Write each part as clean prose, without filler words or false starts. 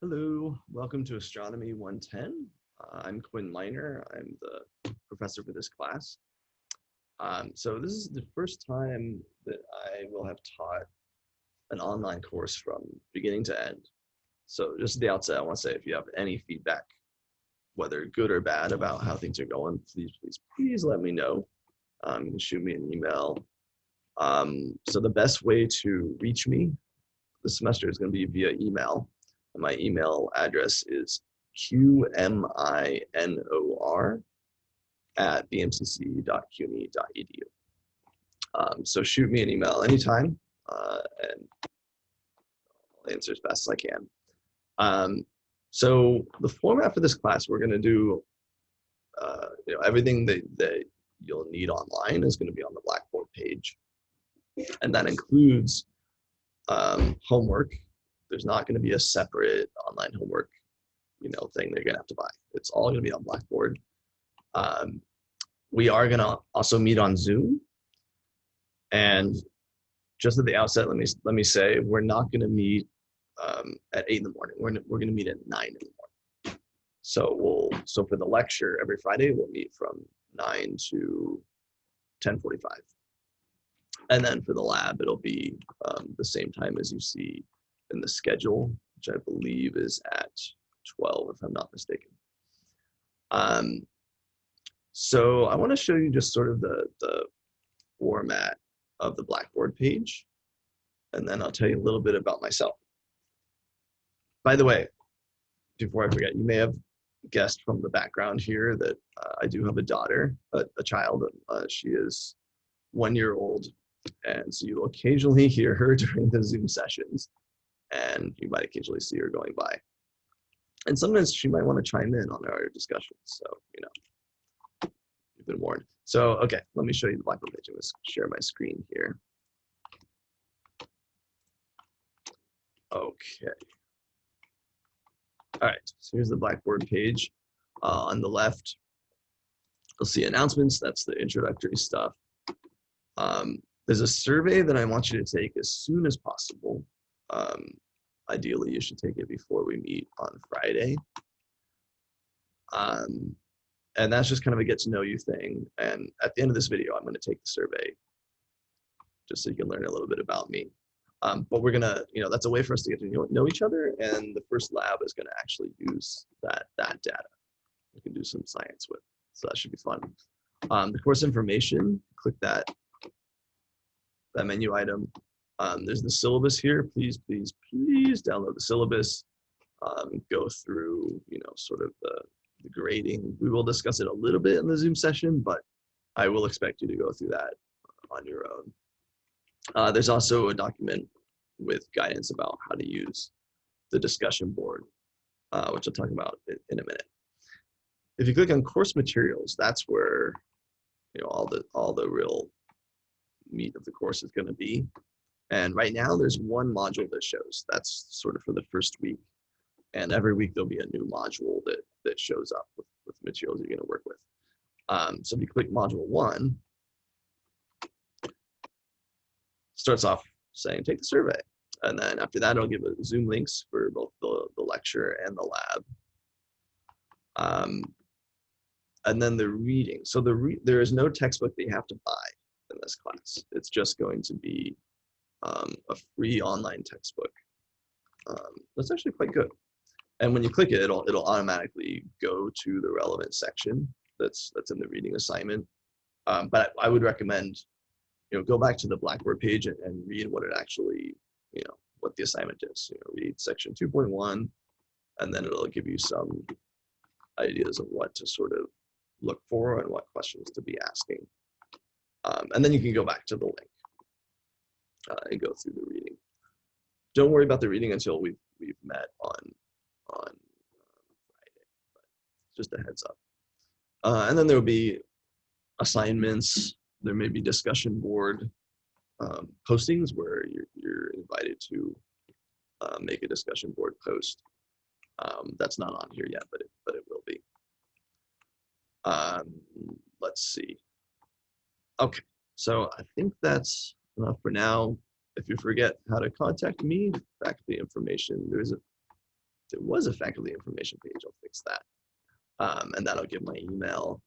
Hello, welcome to Astronomy 110. I'm Quinn Miner. I'm the professor for this class. So this is the first time that I will have taught an online course from beginning to end. So just at the outset, I want to say if you have any feedback, whether good or bad, about how things are going, please let me know. You can shoot me an email. So the best way to reach me this semester is going to be via email. And my email address is qminor@bmcc.cuny.edu. So shoot me an email anytime, and I'll answer as fast as I can. So the format for this class, we're going to do, everything that you'll need online is going to be on the Blackboard page, and that includes homework. There's not going to be a separate online homework, thing they're going to have to buy. It's all going to be on Blackboard. We are going to also meet on Zoom. And just at the outset, let me say we're not going to meet at 8 in the morning. We're going to meet at 9 in the morning. So for the lecture every Friday we'll meet from 9 to 10:45, and then for the lab it'll be the same time as you see in the schedule, which I believe is at 12, if I'm not mistaken. So I want to show you just sort of the format of the Blackboard page, and then I'll tell you a little bit about myself. By the way, before I forget, you may have guessed from the background here that I do have a daughter, a child. She is 1 year old, and so you'll occasionally hear her during the Zoom sessions, and you might occasionally see her going by. And sometimes she might want to chime in on our discussions, so you've been warned. So okay, let me show you the Blackboard page. I'm going to share my screen here. Okay. All right, so here's the Blackboard page. On the left, you'll see announcements. That's the introductory stuff. There's a survey that I want you to take as soon as possible. Ideally, you should take it before we meet on Friday. And that's just kind of a get to know you thing. And at the end of this video, I'm going to take the survey just so you can learn a little bit about me. But we're gonna, that's a way for us to get to know each other. And the first lab is going to actually use that data. We can do some science with, so that should be fun. The course information, click that menu item. There's the syllabus here. Please download the syllabus. Go through, sort of the grading. We will discuss it a little bit in the Zoom session, but I will expect you to go through that on your own. There's also a document with guidance about how to use the discussion board, which I'll talk about in a minute. If you click on course materials, that's where all the real meat of the course is going to be. And right now there's one module that shows. That's sort of for the first week. And every week there'll be a new module that shows up with materials you're going to work with. So if you click module 1, starts off saying take the survey, and then after that it'll give Zoom links for both the lecture and the lab, and then the reading. So there is no textbook that you have to buy in this class. It's just going to be a free online textbook. That's actually quite good, and when you click it, it'll automatically go to the relevant section that's in the reading assignment. But I would recommend go back to the Blackboard page and read what it actually, what the assignment is. Read section 2.1, and then it'll give you some ideas of what to sort of look for and what questions to be asking. And then you can go back to the link and go through the reading. Don't worry about the reading until we've met on Friday, but just a heads up. And then there will be assignments. There may be discussion board postings where you're invited to make a discussion board post. That's not on here yet, but it will be. Let's see. Okay, so I think that's enough for now. If you forget how to contact me, faculty information, there's There was a faculty information page. I'll fix that. And that'll give my email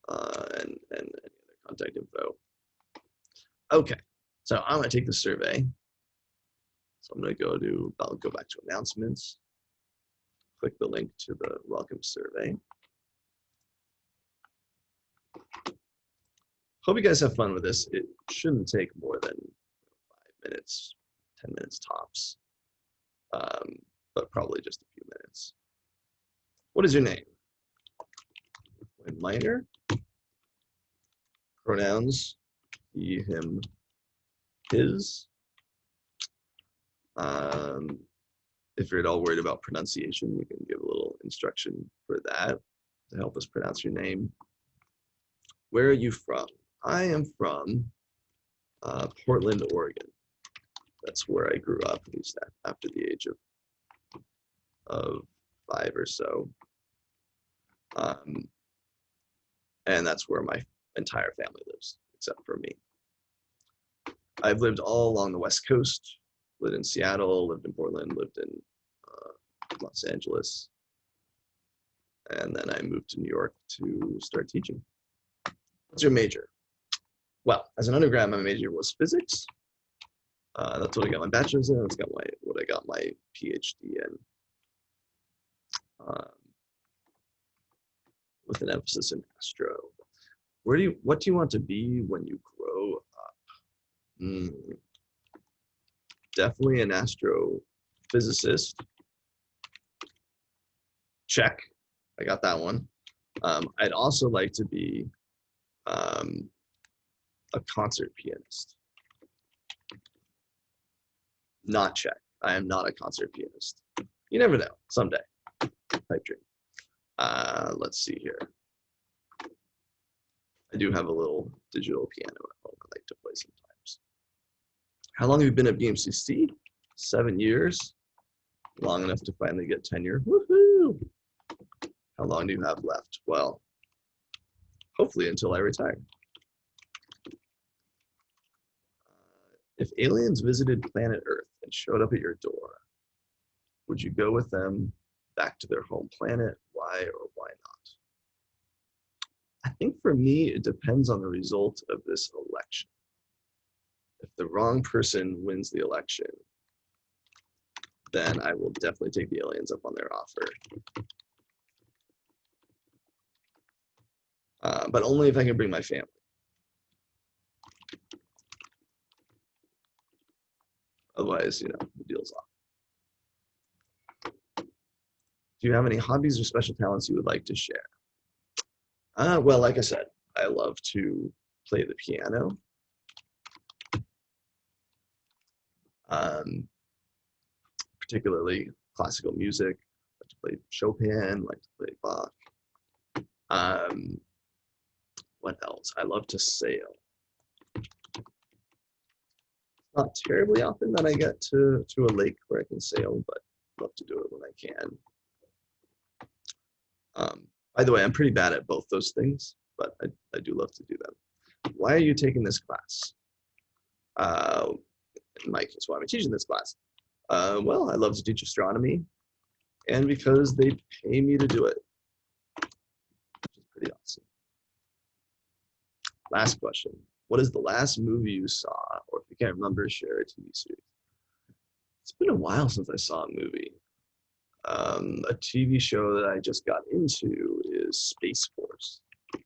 and any other contact info. Okay, so I'm going to take the survey. So I'm going to I'll go back to announcements, click the link to the welcome survey. Hope you guys have fun with this. It shouldn't take more than 5 minutes, 10 minutes tops, but probably just a few minutes. What is your name? Minor. Pronouns, he, him, his. If you're at all worried about pronunciation, you can give a little instruction for that to help us pronounce your name. Where are you from? I am from Portland, Oregon. That's where I grew up, at least after the age of 5 or so. And that's where my entire family lives, except for me. I've lived all along the West Coast, lived in Seattle, lived in Portland, lived in Los Angeles. And then I moved to New York to start teaching. What's your major? Well, as an undergrad, my major was physics. That's what I got my bachelor's in. That's what I got my PhD in, with an emphasis in astro. What do you want to be when you grow up? Definitely an astrophysicist. Check. I got that one. I'd also like to be a concert pianist. Not check. I am not a concert pianist. You never know. Someday. Pipe dream. Let's see here. I do have a little digital piano at home I like to play sometimes. How long have you been at BMCC? 7 years. Long enough to finally get tenure. Woohoo! How long do you have left? Well, hopefully until I retire. If aliens visited planet Earth and showed up at your door, would you go with them back to their home planet? Why or why not? I think for me, it depends on the result of this election. If the wrong person wins the election, then I will definitely take the aliens up on their offer. But only if I can bring my family. Otherwise, the deal's off. Do you have any hobbies or special talents you would like to share? Well, like I said, I love to play the piano. Particularly classical music. I like to play Chopin, like to play Bach. What else? I love to sail. Not terribly often that I get to a lake where I can sail, but I love to do it when I can. By the way, I'm pretty bad at both those things, but I do love to do them. Why are you taking this class? In my case, why am I teaching this class? Well, I love to teach astronomy, and because they pay me to do it, which is pretty awesome. Last question. What is the last movie you saw, or if you can't remember, share a TV series? It's been a while since I saw a movie. A TV show that I just got into is Space Force. I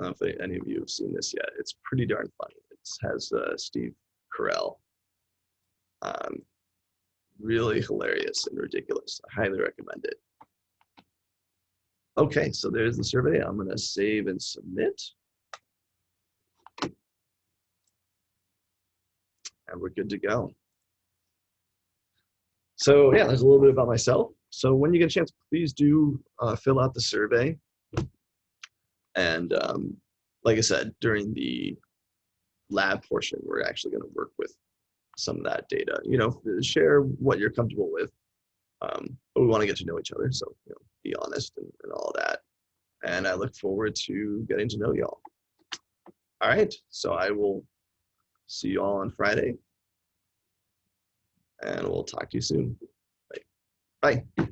don't know if any of you have seen this yet. It's pretty darn funny. It has Steve Carell. Really hilarious and ridiculous. I highly recommend it. Okay, so there's the survey. I'm going to save and submit. And we're good to go. So yeah, there's a little bit about myself. So when you get a chance, please do fill out the survey. And like I said, during the lab portion, we're actually going to work with some of that data. Share what you're comfortable with. But we want to get to know each other, so be honest and all that. And I look forward to getting to know y'all. All right, so I will see you all on Friday, and we'll talk to you soon. Bye. Bye.